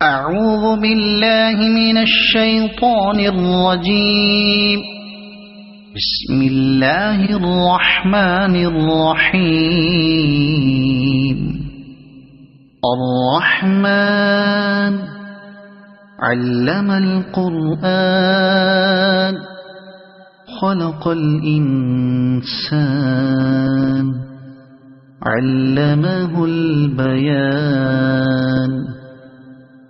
أعوذ بالله من الشيطان الرجيم. بسم الله الرحمن الرحيم. الرحمن علم القرآن خلق الإنسان علمه البيان.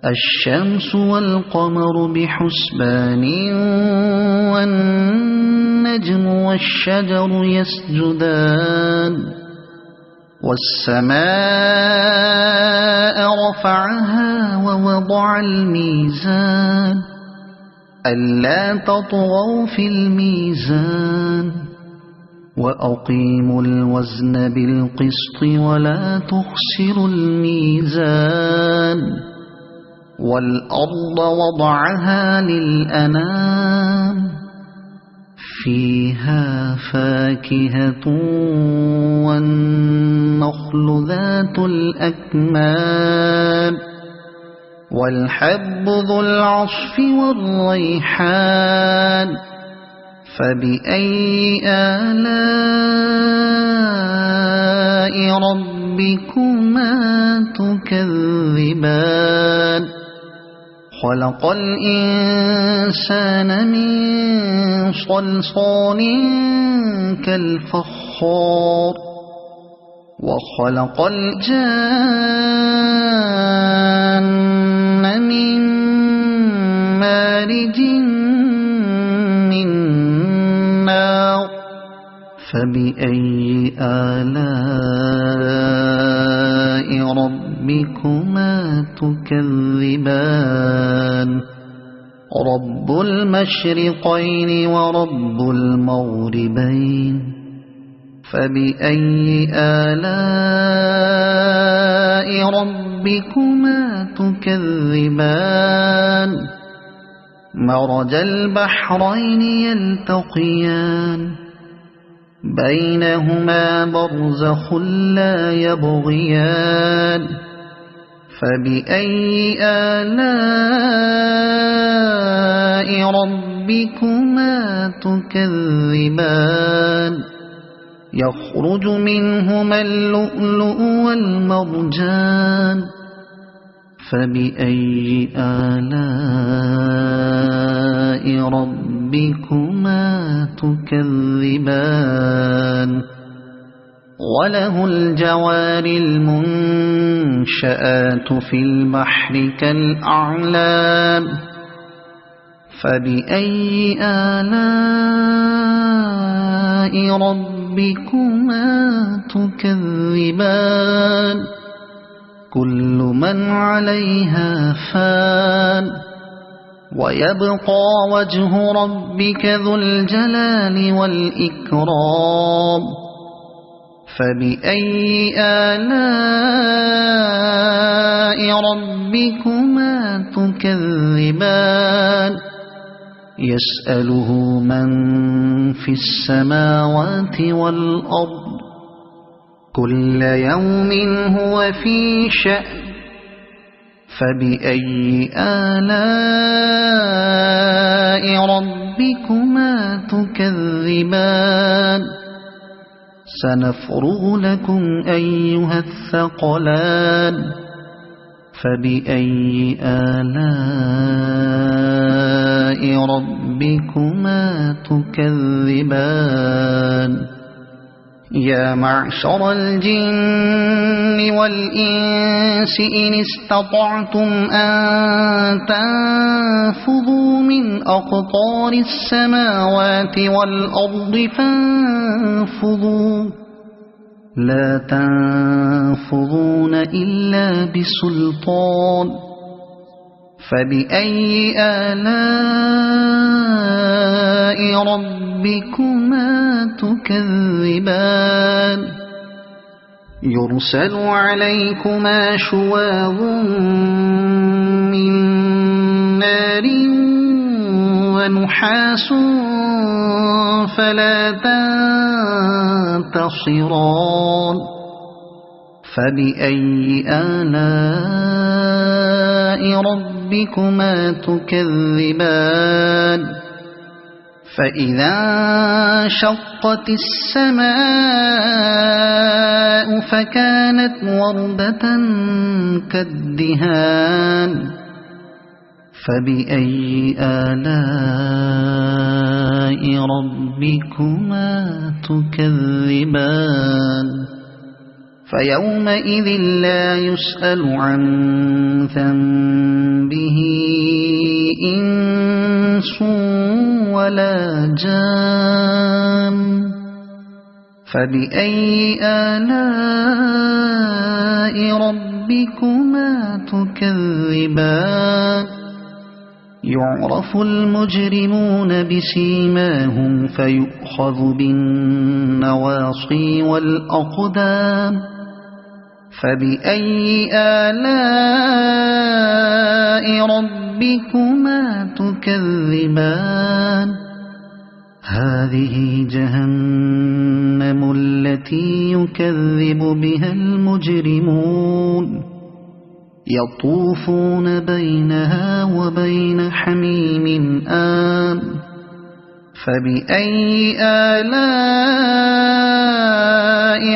الشمس والقمر بحسبان والنجم والشجر يسجدان. والسماء رفعها ووضع الميزان ألا تطغوا في الميزان وأقيموا الوزن بالقسط ولا تخسروا الميزان. والأرض وضعها للأنام فيها فاكهة والنخل ذات الأكمام والحب ذو العصف والريحان. فبأي آلاء ربكما تكذبان. خلق الإنسان من صلصال كالفخار وخلق الجان من مارج من نار. فبأي آلاء ربكما تكذبان. رب المشرقين ورب المغربين. فبأي آلاء ربكما تكذبان. مرج البحرين يلتقيان بينهما برزخ لا يبغيان. فبأي آلاء ربكما تكذبان. يخرج منهما اللؤلؤ والمرجان. فبأي آلاء ربكما تكذبان. وله الجوار المنشآت في البحر كالأعلام. فبأي آلاء ربكما تكذبان. كل من عليها فان ويبقى وجه ربك ذو الجلال والإكرام. فبأي آلاء ربكما تكذبان. يسأله من في السماوات والأرض كل يوم هو في شأن. فبأي آلاء ربكما تكذبان. سنفرغ لكم أيها الثقلان. فبأي آلاء ربكما تكذبان. يا معشر الجن والإنس إن استطعتم أن تنفذوا من أقطار السماوات والأرض فانفذوا لا تنفذون إلا بسلطان. فبأي آلاء ربكما تكذبان. يرسل عليكما شواظ من نار ونحاس فلا تنتصران. فبأي آلاء ربكما تكذبان فإذا انشقت السماء فكانت وردة كالدهان فبأي آلاء ربكما تكذبان فيومئذ لا يسأل عن ذنبه إنس ولا جان فبأي آلاء ربكما تكذبان يعرف المجرمون بسيماهم فيؤخذ بالنواصي والأقدام فبأي آلاء ربكما تكذبان هذه جهنم التي يكذب بها المجرمون يطوفون بينها وبين حميم آن فبأي آلاء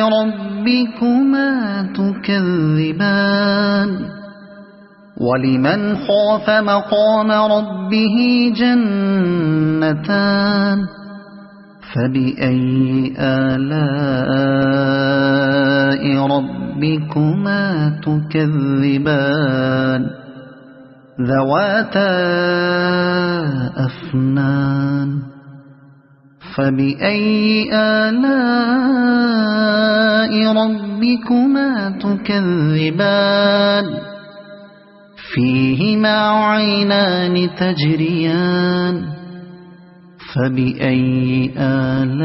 ربكما تكذبان ولمن خاف مقام ربه جنتان فبأي آلاء ربكما تكذبان ذواتا أفنان فبأي آلاء ربكما تكذبان فيهما عينان تجريان فبأي آلاء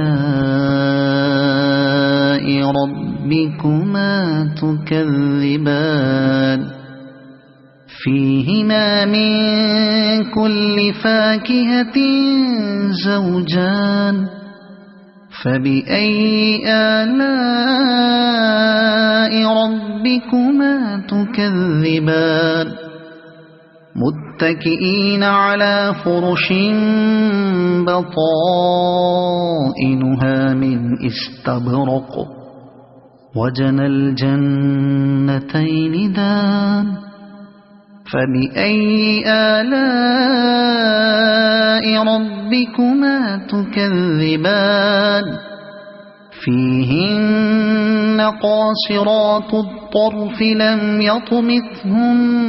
ربكما تكذبان فيهما من كل فاكهة زوجان فبأي آلاء ربكما تكذبان متكئين على فرش بطائنها من استبرق وجنى الجنتين دان فبأي آلاء ربكما تكذبان فيهن قاصرات الطرف لم يطمثهن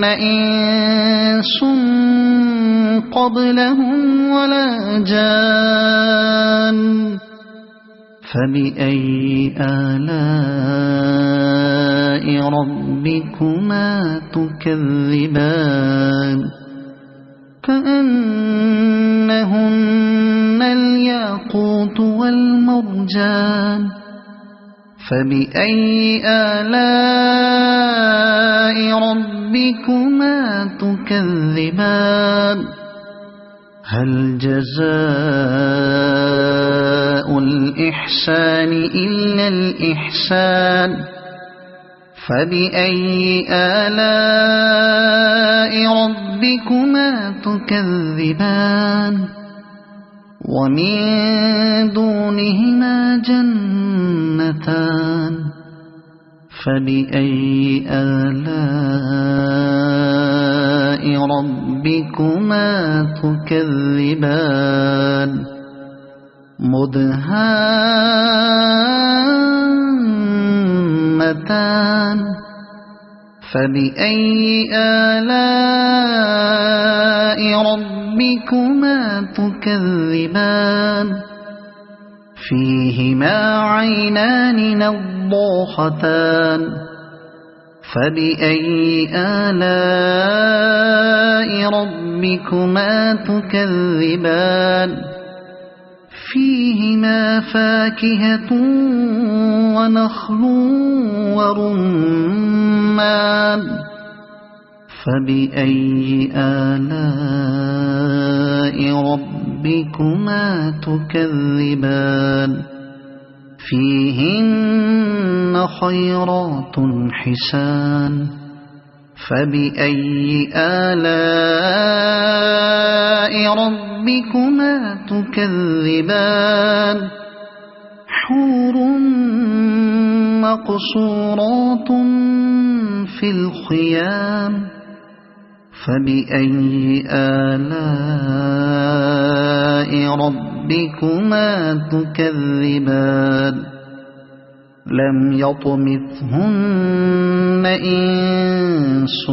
إنس قبلهم ولا جان فبأي آلاء ربكما تكذبان كأنهن الياقوت والمرجان فبأي آلاء ربكما تكذبان هل جزاء الإحسان إلا الإحسان فبأي آلاء ربكما تكذبان ومن دونهما جنتان فبأي آلاء ربكما تكذبان مدهامتان فبأي آلاء ربكما تكذبان فيهما عينان نضاختان فبأي آلاء ربكما تكذبان فيهما فاكهة ونخل ورمان فبأي آلاء ربكما تكذبان فيهن خيرات حسان فبأي آلاء ربكما تكذبان حور مقصورات في الخيام فبأي آلاء ربكما تكذبان لم يطمثهن إنس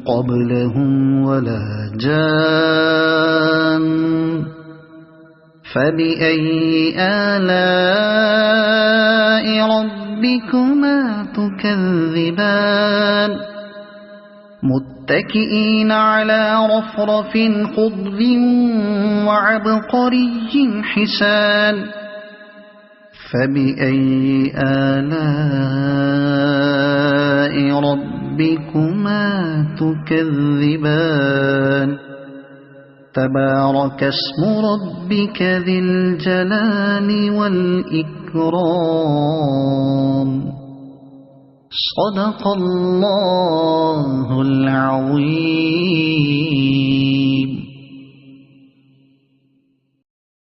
قبلهم ولا جان فبأي آلاء ربكما تكذبان متكئين على رفرف خضر وعبقري حسان فبأي آلاء ربكما تكذبان تبارك اسم ربك ذي الجلال والإكرام صدق الله العظيم.